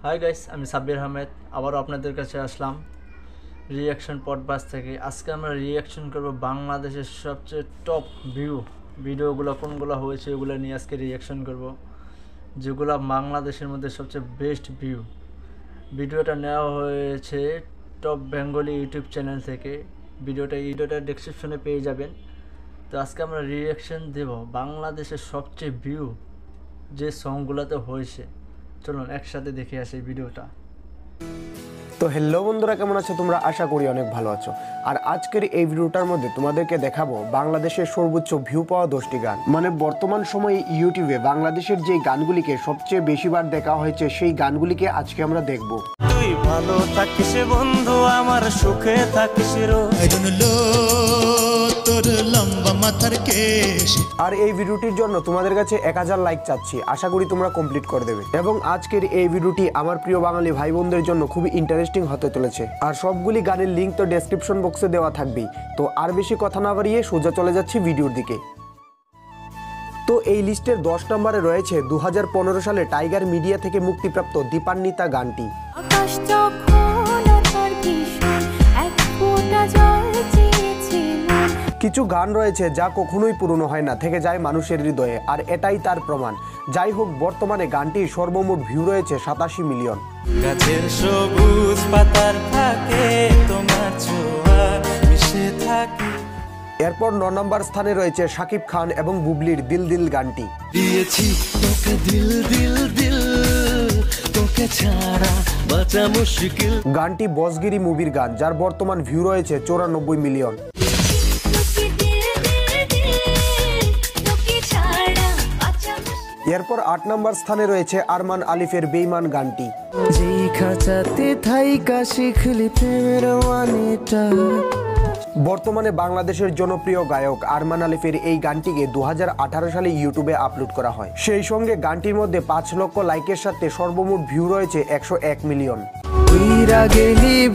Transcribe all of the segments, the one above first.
Hi guys, আমি সাব্বির আহমেদ আবারও আপনাদের কাছে আসলাম রিঅ্যাকশন পডকাস্ট থেকে। আজকে আমরা রিঅ্যাকশন করব বাংলাদেশের সবচেয়ে টপ ভিডিওগুলো কোনগুলো হয়েছে ওগুলো নিয়ে আজকে রিঅ্যাকশন করব, যেগুলো বাংলাদেশের মধ্যে সবচেয়ে বেস্ট ভিডিওটা নেওয়া হয়েছে টপ বেঙ্গলি ইউটিউব চ্যানেল থেকে। ভিডিওটা ডেসক্রিপশনে পেয়ে যাবেন। তো আজকে আমরা রিঅ্যাকশন দেব বাংলাদেশের সবচেয়ে যে সংগুলোতে হয়েছে। চলুন একসাথে দেখে আসি ভিডিওটা। তো হ্যালো বন্ধুরা, কেমন আছো তোমরা? আশা করি অনেক ভালো আছো। আর আজকের এই ভিডিওটার মধ্যে তোমাদেরকে দেখাবো বাংলাদেশের সর্বোচ্চ ভিউ পাওয়া 10টি গান। মানে বর্তমান সময়ে ইউটিউবে বাংলাদেশের যে গানগুলিকে সবচেয়ে বেশিবার দেখা হয়েছে সেই গানগুলিকে আজকে আমরা দেখবো। তুই ভালো থাকিস বন্ধু, আমার সুখে থাকিস তোর লম্বা মাথার কেশ। আর এই ভিডিওটির জন্য তোমাদের কাছে 1000 লাইক চাচ্ছি, আশা করি তোমরা কমপ্লিট করে দেবে। এবং আজকের এই ভিডিওটি আমার প্রিয় বাঙালি ভাই বোনদের জন্য খুবই ইন্টারেস্টিং হতে চলেছে। আর সবগুলি গানের লিঙ্ক তো ডেসক্রিপশন বক্সে দেওয়া থাকবেই। তো আর বেশি কথা না বাড়িয়ে সোজা চলে যাচ্ছি ভিডিওর দিকে। তো এই লিস্টের 10 নম্বরে রয়েছে 2015 সালে টাইগার মিডিয়া থেকে মুক্তিপ্রাপ্ত দীপান্বিতা গানটি। কিছু গান রয়েছে যা কখনোই পুরনো হয় না, থেকে যায় মানুষের হৃদয়ে, আর এটাই তার প্রমাণ। যাই হোক, বর্তমানে গানটির সর্বমোট ভিউ রয়েছে 87 মিলিয়ন। গাছের সবুজ পাতার থাকে তোমার ছোঁয়া মিশে থাকে। এরপর 9 নম্বর স্থানে রয়েছে শাকিব খান এবং বুবলির দিল দিল গানটি। দিয়েছি তোকে দিল দিল দিল, তোকে ছাড়া বাঁচা মুশকিল। গানটি বসগিরি মুভির গান, যার বর্তমান ভিউ রয়েছে 94 মিলিয়ন। এরপর 8 নম্বর স্থানে রয়েছে আরমান আলিফের বেঈমান গানটি। যেই খাঁচাতে থাইকা শিখলি প্রেমের মানেটা। বর্তমানে বাংলাদেশের জনপ্রিয় গায়ক আরমান আলিফের এই গানটিকে 2018 সালে ইউটিউবে আপলোড করা হয়। সেই সঙ্গে গানটির মধ্যে 5 লক্ষ লাইকের সাথে সর্বমোট ভিউ রয়েছে 101 মিলিয়ন।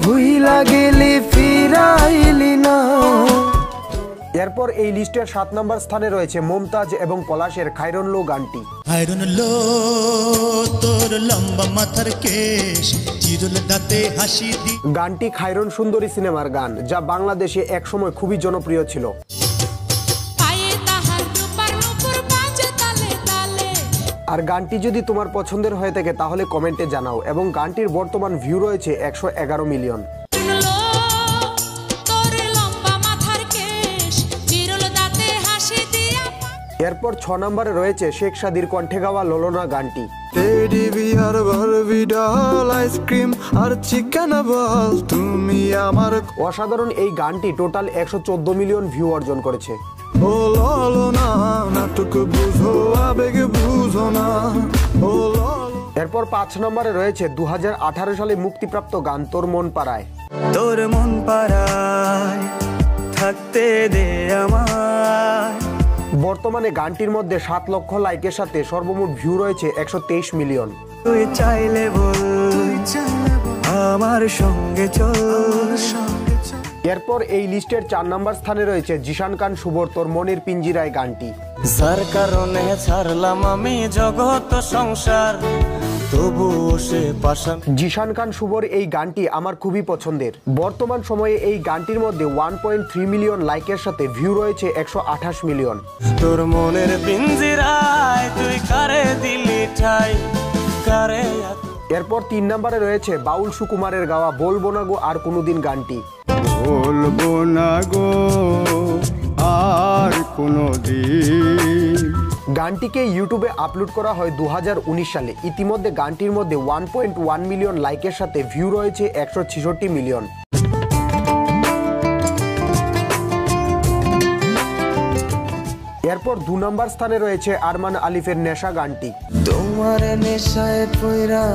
ভুইরা গেলি ফিরাইলি না। এরপর এই লিস্টের 7 নম্বর স্থানে রয়েছে মুমতাজ এবং পলাশের খায়রন লো গানটি। খায়রন লো তোর লম্বা মাথার কেশ, চিরুল দাঁতে হাসি দি। গানটি খায়রন সুন্দরী সিনেমার গান, যা বাংলাদেশে একসময় খুবই জনপ্রিয় ছিল। আর গানটি যদি তোমার পছন্দের হয়ে থাকে তাহলে কমেন্টে জানাও। এবং গানটির বর্তমান ভিউ রয়েছে 111 মিলিয়ন। এরপর 6 নম্বরে রয়েছে শেখ সাদির কণ্ঠে গাওয়া ললনা গানটি। অসাধারণ এই গানটি টোটাল 114 মিলিয়ন ভিউ অর্জন করেছে। এরপর 5 নম্বরে রয়েছে 2018 সালে মুক্তিপ্রাপ্ত গান তোর মন পাড়ায়। তোর মন পাড়ায় থাকতে দে আমায়। বর্তমানে গানটির মধ্যে 7 লক্ষ লাইকের সাথে সর্বমোট ভিউ রয়েছে 123 মিলিয়ন। তুই চাইলে বল আমার সঙ্গে চল। এরপর এই লিস্টের 4 নম্বর স্থানে রয়েছে জিশান খান শুভর তোর মনের পিঞ্জিরায় গানটি। যার কারণে ছাড়লাম আমি জগৎ সংসার, তবুও সে পাশান। জিশান খান শুভর এই গানটি আমার খুবই পছন্দের। বর্তমান সময়ে এই গানটির মধ্যে 1.3 মিলিয়ন লাইকের সাথে ভিউ রয়েছে 128 মিলিয়ন। তোর মনের পিঞ্জিরায় তুই কারে দিলি ঠাই, কারে। এরপর 3 নম্বরে রয়েছে বাউল সুকুমারের গাওয়া বলবো না গো আর কোনোদিন গানটি। বলবো না গো আর কোনোদিন। গানটিকে ইউটিউবে আপলোড করা হয় 2019 সালে। ইতিমধ্যে গানটির মধ্যে 1.1 মিলিয়ন লাইকের সাথে ভিউ রয়েছে 166 মিলিয়ন। এরপর 2 নম্বর স্থানে রয়েছে আরমান আলিফের নেশা গানটি। তোমার নেশায় পয়রা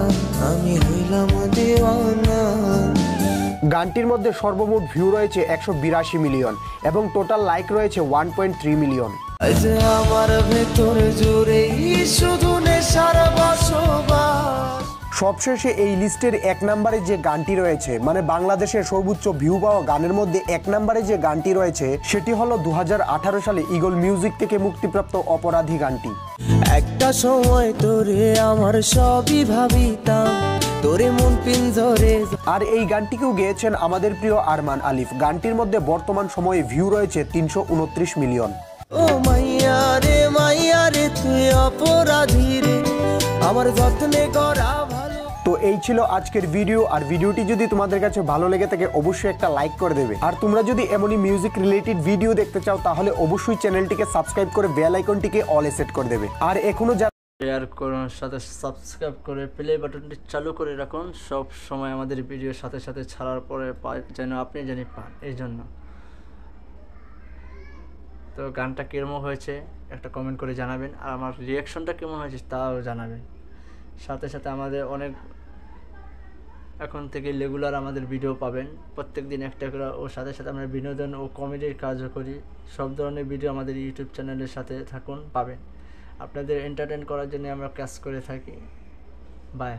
আমি হইলাম দিওয়ানা। গানটির মধ্যে সর্বমোট ভিউ রয়েছে 182 মিলিয়ন এবং টোটাল লাইক রয়েছে 1.3 মিলিয়ন। আমার ভেতরে জুড়ে শুধু নেশার বসবাস। সবশেষে এই লিস্টের 1 নম্বরে যে গানটি রয়েছে, মানে বাংলাদেশের সর্বোচ্চ ভিউ পাওয়া গানের মধ্যে 1 নম্বরে যে গানটি রয়েছে, সেটি হলো 2018 সালে ইগল মিউজিক থেকে মুক্তিপ্রাপ্ত অপরাধী গানটি। একটা সময় তোরে আমার সবই ভাবিতাম, তোরে মন পিঞ্জরে। আর এই গানটিকেও গেয়েছেন আমাদের প্রিয় আরমান আলিফ। গানটির মধ্যে বর্তমান সময়ে ভিউ রয়েছে 329 মিলিয়ন। ও মাইয়া রে তুই অপরাধী রে, আমার যত্নে করা ভালো। তো এই ছিল আজকের ভিডিও। আর ভিডিওটি যদি তোমাদের কাছে ভালো লেগে থাকে অবশ্যই একটা লাইক করে দেবে। আর তোমরা যদি এমনই মিউজিক রিলেটেড ভিডিও দেখতে চাও তাহলে অবশ্যই চ্যানেলটিকে সাবস্ক্রাইব করে বেল আইকনটিকে অলে সেট করে দেবে। আর এখনো শেয়ার করুন, সাথে সাবস্ক্রাইব করে প্লে বাটনটি চালু করে রাখুন, সব সময় আমাদের ভিডিও সাথে সাথে ছাড়ার পরে যেন আপনি জানি পান। এই জন্য তো গানটা কীরকম হয়েছে একটা কমেন্ট করে জানাবেন, আর আমার রিয়াকশনটা কেমন হয়েছে তাও জানাবেন। সাথে সাথে আমাদের অনেক এখন থেকে রেগুলার আমাদের ভিডিও পাবেন, প্রত্যেক দিন একটা করে। ও সাথে সাথে আমরা বিনোদন ও কমেডির কাজও করি। সব ধরনের ভিডিও আমাদের ইউটিউব চ্যানেলের সাথে থাকুন, পাবেন। আপনাদের এন্টারটেইন করার জন্য আমরা কাজ করে থাকি। বাই।